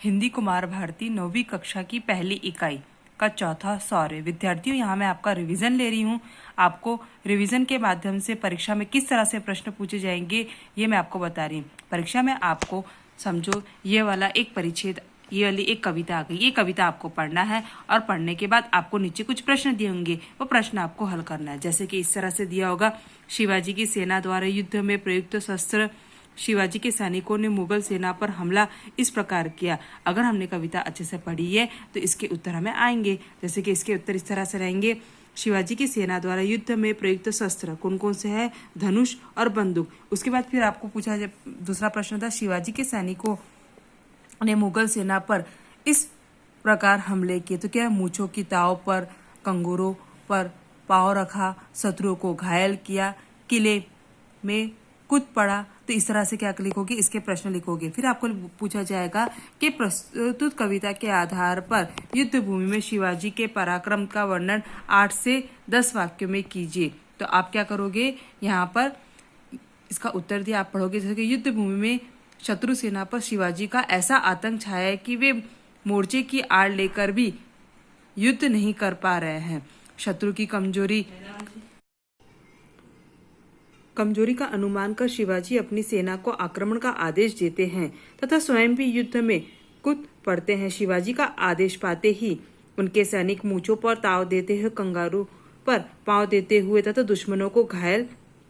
हिंदी कुमार भारती 9वीं कक्षा की पहली इकाई का चौथा सौर्य। विद्यार्थियों, यहाँ मैं आपका रिवीजन ले रही हूँ। आपको रिवीजन के माध्यम से परीक्षा में किस तरह से प्रश्न पूछे जाएंगे ये मैं आपको बता रही हूँ। परीक्षा में आपको समझो ये वाला एक परिच्छेद, ये वाली एक कविता आ गई। ये कविता आपको पढ़ना है और पढ़ने के बाद आपको नीचे कुछ प्रश्न दिए होंगे, वो प्रश्न आपको हल करना है। जैसे कि इस तरह से दिया होगा, शिवाजी की सेना द्वारा युद्ध में प्रयुक्त शस्त्र, शिवाजी के सैनिकों ने मुगल सेना पर हमला इस प्रकार किया। अगर हमने कविता अच्छे से पढ़ी है तो इसके उत्तर हमें आएंगे। जैसे कि इसके उत्तर इस तरह से रहेंगे, शिवाजी की सेना द्वारा युद्ध में प्रयुक्त शस्त्र कौन कौन से है? धनुष और बंदूक। उसके बाद फिर आपको पूछा, जब दूसरा प्रश्न था, शिवाजी के सैनिकों ने मुगल सेना पर इस प्रकार हमले किए, तो क्या? मूंछों की ताव पर, कंगोरों पर पांव रखा, शत्रुओं को घायल किया, किले में कूद पड़ा। तो इस तरह से क्या लिखोगे? इसके प्रश्न लिखोगे। फिर आपको पूछा जाएगा कि प्रस्तुत कविता के आधार पर युद्ध भूमि में शिवाजी के पराक्रम का वर्णन 8 से 10 वाक्यों में कीजिए। तो आप क्या करोगे? यहाँ पर इसका उत्तर दिया, आप पढ़ोगे। जैसे कि युद्ध भूमि में शत्रु सेना पर शिवाजी का ऐसा आतंक छाया है कि वे मोर्चे की आड़ लेकर भी युद्ध नहीं कर पा रहे हैं। शत्रु की कमजोरी का अनुमान कर शिवाजी अपनी सेना को आक्रमण का आदेश देते हैं तथा स्वयं भी युद्ध में कूद पड़ते हैं। शिवाजी का आदेश पाते ही उनके सैनिक मूंछों पर ताव देते हुए, कंगारू पर पांव देते हुए तथा दुश्मनों को घायल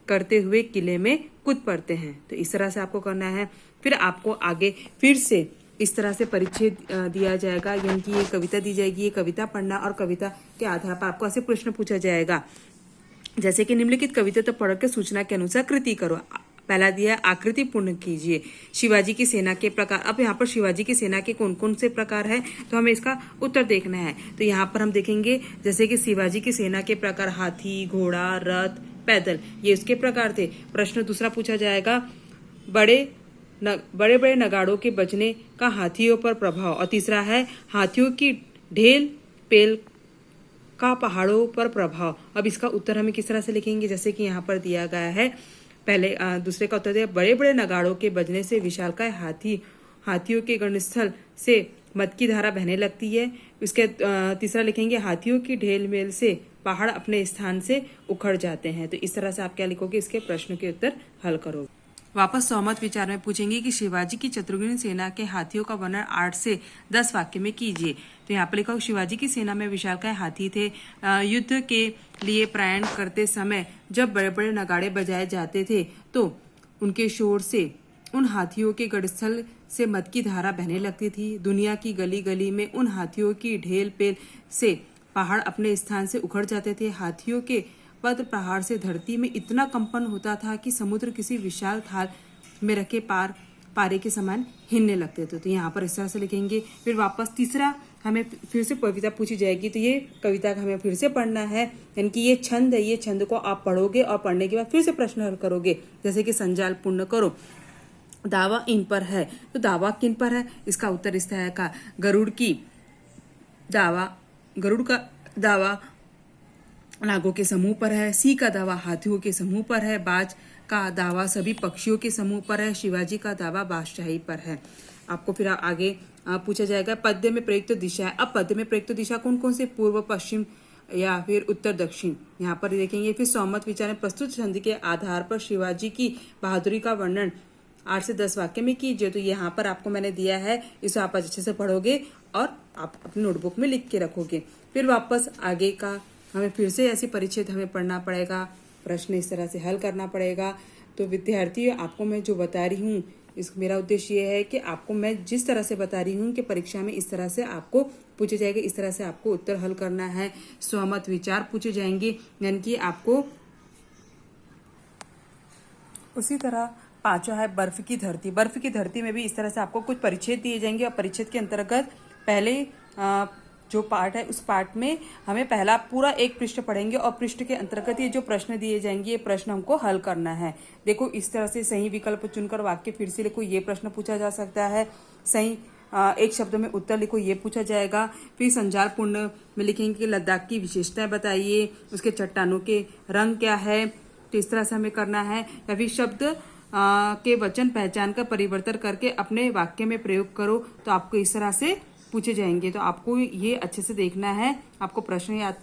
करते हुए किले में कूद पड़ते हैं। तो इस तरह से आपको करना है। फिर आपको आगे फिर से इस तरह से परिच्छेद दिया जाएगा, यानी कि ये कविता दी जाएगी। ये कविता पढ़ना और कविता के आधार पर आपको ऐसे प्रश्न पूछा जाएगा, जैसे कि निम्नलिखित कविता तो पढ़कर सूचना के अनुसार कृति करो। पहला दिया, आकृति पूर्ण कीजिए। शिवाजी की सेना के प्रकार। अब यहाँ पर शिवाजी की सेना के कौन कौन से प्रकार है, तो हमें इसका उत्तर देखना है। तो यहाँ पर हम देखेंगे, जैसे कि शिवाजी की सेना के प्रकार हाथी, घोड़ा, रथ, पैदल, ये उसके प्रकार थे। प्रश्न दूसरा पूछा जाएगा, बड़े बड़े नगाड़ों के बजने का हाथियों पर प्रभाव। और तीसरा है, हाथियों की ढेल पेल का पहाड़ों पर प्रभाव। अब इसका उत्तर हमें किस तरह से लिखेंगे? जैसे कि यहाँ पर दिया गया है, पहले दूसरे का उत्तर दिया, बड़े बड़े नगाड़ों के बजने से विशालकाय हाथियों के गणस्थल से मद की धारा बहने लगती है। इसके तीसरा लिखेंगे, हाथियों की ढेल मेल से पहाड़ अपने स्थान से उखड़ जाते हैं। तो इस तरह से आप क्या लिखोगे? इसके प्रश्न के उत्तर हल करोगे। वापस सहमत विचार में पूछेंगे कि शिवाजी की चतुर्ग्नी सेना के हाथियों का वर्णन 8 से 10 वाक्य में कीजिए। तो यहाँ पर लिखा, शिवाजी की सेना में विशालकाय हाथी थे। युद्ध के लिए प्रयाण करते समय जब बड़े बड़े नगाड़े बजाए जाते थे तो उनके शोर से उन हाथियों के गढ़स्थल से मद की धारा बहने लगती थी। दुनिया की गली गली में उन हाथियों की ढेल पेल से पहाड़ अपने स्थान से उखड़ जाते थे। हाथियों के पद प्रहार से धरती में इतना कंपन होता था कि समुद्र किसी विशाल थाल में रखे पारे के समान हिलने लगते थे। तो यहाँ पर इस तरह से लिखेंगे। फिर वापस तीसरा हमें फिर से कविता पूछी जाएगी, तो ये कविता का हमें फिर से पढ़ना है, यानी कि ये छंद है। ये छंद को आप पढ़ोगे और पढ़ने के बाद फिर से प्रश्न हल करोगे। जैसे कि संजाल पूर्ण करो, दावा इन पर है। तो दावा किन पर है? इसका उत्तर इस तरह का, गरुड़ का दावा नागों के समूह पर है। सी का दावा हाथियों के समूह पर है। बाज का दावा सभी पक्षियों के समूह पर है। शिवाजी का दावा बादशाही पर है। आपको फिर आगे पूछा जाएगा, पद्य में प्रयुक्त दिशा है। अब पद्य में प्रयुक्त दिशा कौन कौन से? पूर्व, पश्चिम या फिर उत्तर, दक्षिण। यहाँ पर देखेंगे। फिर सहमत विचार में प्रस्तुत छंद के आधार पर शिवाजी की बहादुरी का वर्णन 8 से 10 वाक्य में कीजिए। तो यहाँ पर आपको मैंने दिया है, इसे आप अच्छे से पढ़ोगे और आप अपनी नोटबुक में लिख के रखोगे। फिर वापस आगे का हमें फिर से ऐसी परिच्छेद हमें पढ़ना पड़ेगा, प्रश्न इस तरह से हल करना पड़ेगा। तो विद्यार्थियों, आपको मैं जो बता रही हूँ, मेरा उद्देश्य ये है कि आपको मैं जिस तरह से बता रही हूँ कि परीक्षा में इस तरह से आपको पूछे जाएंगे, इस तरह से आपको उत्तर हल करना है। स्वमत विचार पूछे जाएंगे, यानी कि आपको उसी तरह पांचवा है बर्फ की धरती। बर्फ की धरती में भी इस तरह से आपको कुछ परिच्छेद दिए जाएंगे और परिच्छेद के अंतर्गत पहले जो पार्ट है उस पार्ट में हमें पहला पूरा एक पृष्ठ पढ़ेंगे और पृष्ठ के अंतर्गत ये जो प्रश्न दिए जाएंगे, ये प्रश्न हमको हल करना है। देखो, इस तरह से सही विकल्प चुनकर वाक्य फिर से लिखो, ये प्रश्न पूछा जा सकता है। सही एक शब्द में उत्तर लिखो, ये पूछा जाएगा। फिर संजाल पूर्ण में लिखेंगे कि लद्दाख की विशेषताएं बताइए, उसके चट्टानों के रंग क्या है। तो इस तरह से हमें करना है। या फिर शब्द के वचन पहचान कर परिवर्तन करके अपने वाक्य में प्रयोग करो। तो आपको इस तरह से पूछे जाएंगे। तो आपको ये अच्छे से देखना है। आपको प्रश्न याद,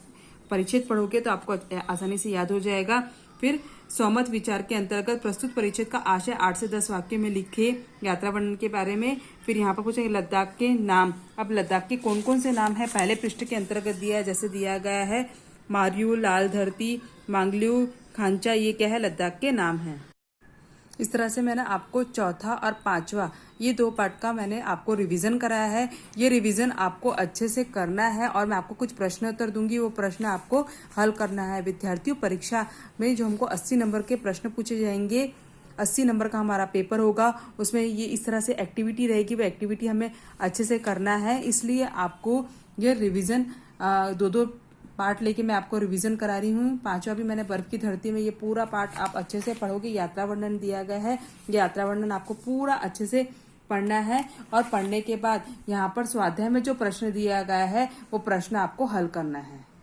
परिच्छेद पढ़ोगे तो आपको आसानी से याद हो जाएगा। फिर स्वमत विचार के अंतर्गत प्रस्तुत परिच्छेद का आशय 8 से 10 वाक्य में लिखे यात्रा वर्णन के बारे में। फिर यहाँ पर पूछेंगे लद्दाख के नाम। अब लद्दाख के कौन कौन से नाम है पहले पृष्ठ के अंतर्गत दिया है, जैसे दिया गया है मारियू, लाल धरती, मांगल्यू, खांचा, ये क्या है लद्दाख के नाम है। इस तरह से मैंने आपको चौथा और पांचवा ये 2 पार्ट का मैंने आपको रिवीजन कराया है। ये रिवीजन आपको अच्छे से करना है और मैं आपको कुछ प्रश्न उत्तर दूंगी, वो प्रश्न आपको हल करना है। विद्यार्थियों, परीक्षा में जो हमको 80 नंबर के प्रश्न पूछे जाएंगे, 80 नंबर का हमारा पेपर होगा, उसमें ये इस तरह से एक्टिविटी रहेगी। वो एक्टिविटी हमें अच्छे से करना है, इसलिए आपको ये रिविजन 2-2 पार्ट लेके मैं आपको रिवीजन करा रही हूँ। पांचवा भी मैंने बर्फ की धरती में ये पूरा पार्ट आप अच्छे से पढ़ोगे। यात्रा वर्णन दिया गया है, यात्रा वर्णन आपको पूरा अच्छे से पढ़ना है और पढ़ने के बाद यहाँ पर स्वाध्याय में जो प्रश्न दिया गया है वो प्रश्न आपको हल करना है।